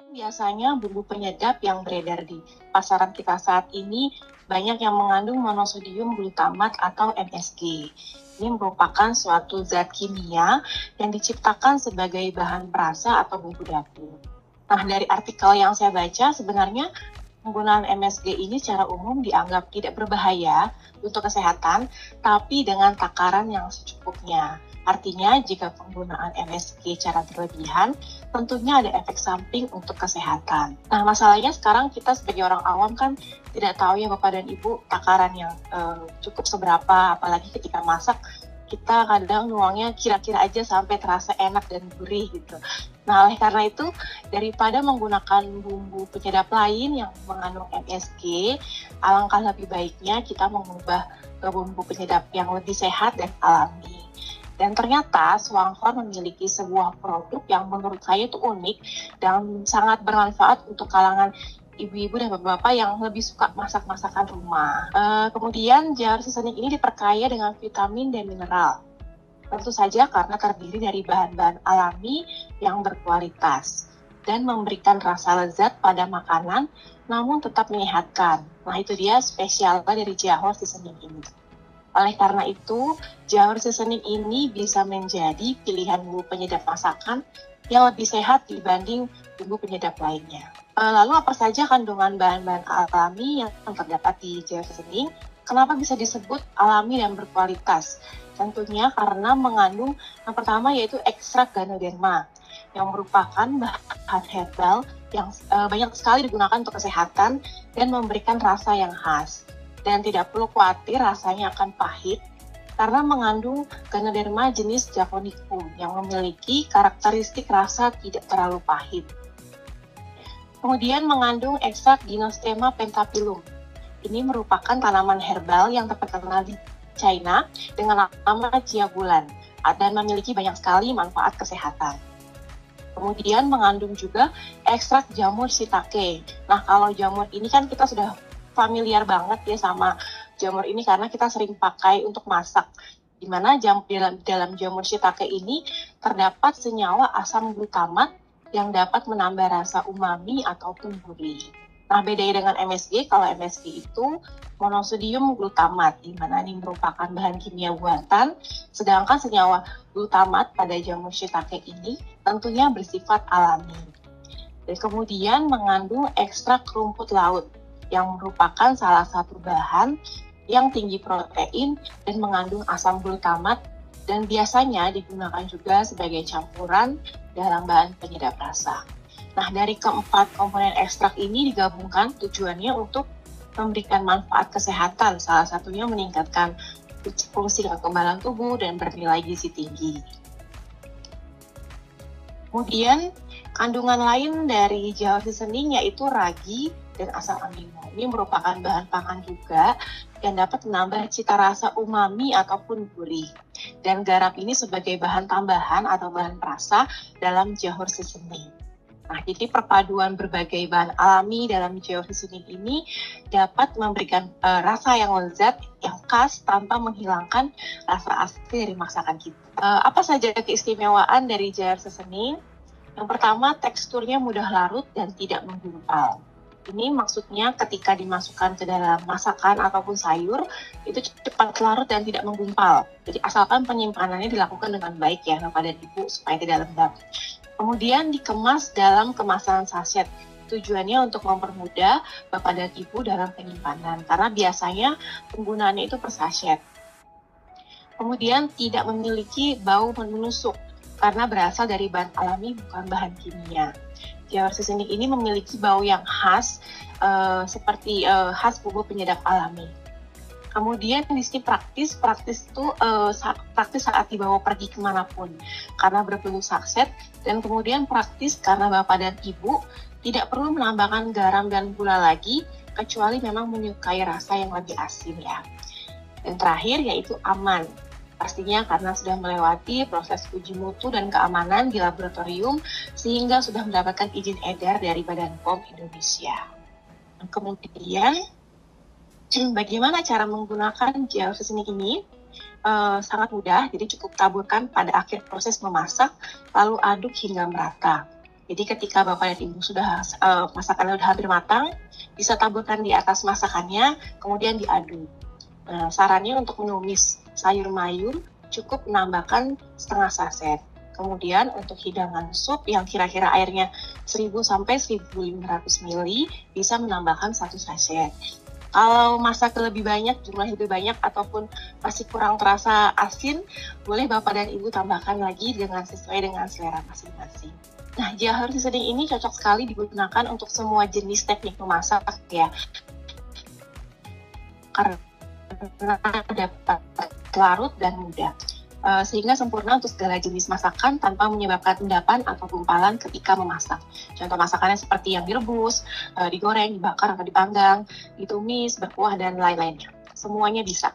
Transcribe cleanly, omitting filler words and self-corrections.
Biasanya bumbu penyedap yang beredar di pasaran kita saat ini banyak yang mengandung monosodium glutamat atau MSG. Ini merupakan suatu zat kimia yang diciptakan sebagai bahan perasa atau bumbu dapur. Nah, dari artikel yang saya baca, sebenarnya penggunaan MSG ini secara umum dianggap tidak berbahaya untuk kesehatan, tapi dengan takaran yang secukupnya. Artinya, jika penggunaan MSG secara berlebihan, tentunya ada efek samping untuk kesehatan. Nah, masalahnya sekarang kita sebagai orang awam kan tidak tahu ya Bapak dan Ibu takaran yang cukup seberapa, apalagi ketika masak kita kadang nuangnya kira-kira aja sampai terasa enak dan gurih gitu. Nah, oleh karena itu, daripada menggunakan bumbu penyedap lain yang mengandung MSG, alangkah lebih baiknya kita mengubah ke bumbu penyedap yang lebih sehat dan alami. Dan ternyata Swanghorn memiliki sebuah produk yang menurut saya itu unik dan sangat bermanfaat untuk kalangan ibu-ibu dan bapak-bapak yang lebih suka masak-masakan rumah. Kemudian jar seasoning ini diperkaya dengan vitamin dan mineral. Tentu saja karena terdiri dari bahan-bahan alami yang berkualitas dan memberikan rasa lezat pada makanan namun tetap menyehatkan. Nah, itu dia spesialnya dari Jahor seasoning ini. Oleh karena itu, Jahor seasoning ini bisa menjadi pilihan bumbu penyedap masakan yang lebih sehat dibanding bumbu penyedap lainnya. Lalu apa saja kandungan bahan-bahan alami yang terdapat di Jahor seasoning? Kenapa bisa disebut alami dan berkualitas? Tentunya karena mengandung yang pertama yaitu ekstrak Ganoderma yang merupakan bahan herbal yang banyak sekali digunakan untuk kesehatan dan memberikan rasa yang khas. Dan tidak perlu khawatir rasanya akan pahit karena mengandung Ganoderma jenis Japonicum yang memiliki karakteristik rasa tidak terlalu pahit. Kemudian mengandung ekstrak Ginospema pentaphyllum. Ini merupakan tanaman herbal yang terkenal di China dengan nama Jia Bulan dan memiliki banyak sekali manfaat kesehatan. Kemudian mengandung juga ekstrak jamur shiitake. Nah, kalau jamur ini kan kita sudah familiar banget ya sama jamur ini karena kita sering pakai untuk masak. Di mana dalam jamur shiitake ini terdapat senyawa asam glutamat yang dapat menambah rasa umami ataupun gurih. Nah, bedanya dengan MSG, kalau MSG itu monosodium glutamat, di mana ini merupakan bahan kimia buatan, sedangkan senyawa glutamat pada jamur shiitake ini tentunya bersifat alami. Dan kemudian mengandung ekstrak rumput laut, yang merupakan salah satu bahan yang tinggi protein dan mengandung asam glutamat dan biasanya digunakan juga sebagai campuran dalam bahan penyedap rasa. Nah, dari keempat komponen ekstrak ini digabungkan tujuannya untuk memberikan manfaat kesehatan, salah satunya meningkatkan fungsi kekebalan tubuh dan bernilai gizi tinggi. Kemudian, kandungan lain dari Jahor seasoning yaitu ragi dan asam amino. Ini merupakan bahan pangan juga yang dapat menambah cita rasa umami ataupun gurih. Dan garam ini sebagai bahan tambahan atau bahan perasa dalam Jahor seasoning. Nah, jadi perpaduan berbagai bahan alami dalam Jahor seasoning ini dapat memberikan rasa yang lezat, yang khas tanpa menghilangkan rasa asli dari masakan kita. Apa saja keistimewaan dari Jahor seasoning? Yang pertama, teksturnya mudah larut dan tidak menggumpal. Ini maksudnya ketika dimasukkan ke dalam masakan ataupun sayur, itu cepat larut dan tidak menggumpal. Jadi asalkan penyimpanannya dilakukan dengan baik ya Bapak dan Ibu supaya tidak lembab. Kemudian dikemas dalam kemasan saset. Tujuannya untuk mempermudah Bapak dan Ibu dalam penyimpanan, karena biasanya penggunaannya itu per saset. Kemudian tidak memiliki bau menusuk, karena berasal dari bahan alami bukan bahan kimia. Jahor seasoning ini memiliki bau yang khas, seperti khas bumbu penyedap alami. Kemudian di sini praktis itu praktis saat dibawa pergi kemanapun karena berbentuk saset, dan kemudian praktis karena Bapak dan Ibu tidak perlu menambahkan garam dan gula lagi kecuali memang menyukai rasa yang lebih asin ya. Dan terakhir yaitu aman. Pastinya karena sudah melewati proses uji mutu dan keamanan di laboratorium sehingga sudah mendapatkan izin edar dari Badan POM Indonesia. Kemudian bagaimana cara menggunakan Jahor seasoning ini? Sangat mudah, jadi cukup taburkan pada akhir proses memasak, lalu aduk hingga merata. Jadi ketika Bapak dan Ibu sudah masakannya sudah hampir matang, bisa taburkan di atas masakannya, kemudian diaduk. Nah, sarannya untuk menumis sayur mayur cukup menambahkan setengah saset. Kemudian untuk hidangan sup yang kira-kira airnya 1000 sampai 1500 ml bisa menambahkan 1 saset. Kalau masak lebih banyak, jumlah lebih banyak ataupun masih kurang terasa asin, boleh Bapak dan Ibu tambahkan lagi sesuai dengan selera masing-masing. Nah, jahar seasoning ini cocok sekali digunakan untuk semua jenis teknik memasak ya. Karena dapat larut dan mudah. Sehingga sempurna untuk segala jenis masakan tanpa menyebabkan endapan atau gumpalan ketika memasak. Contoh masakannya seperti yang direbus, digoreng, dibakar atau dipanggang, ditumis, berkuah, dan lain-lainnya. Semuanya bisa.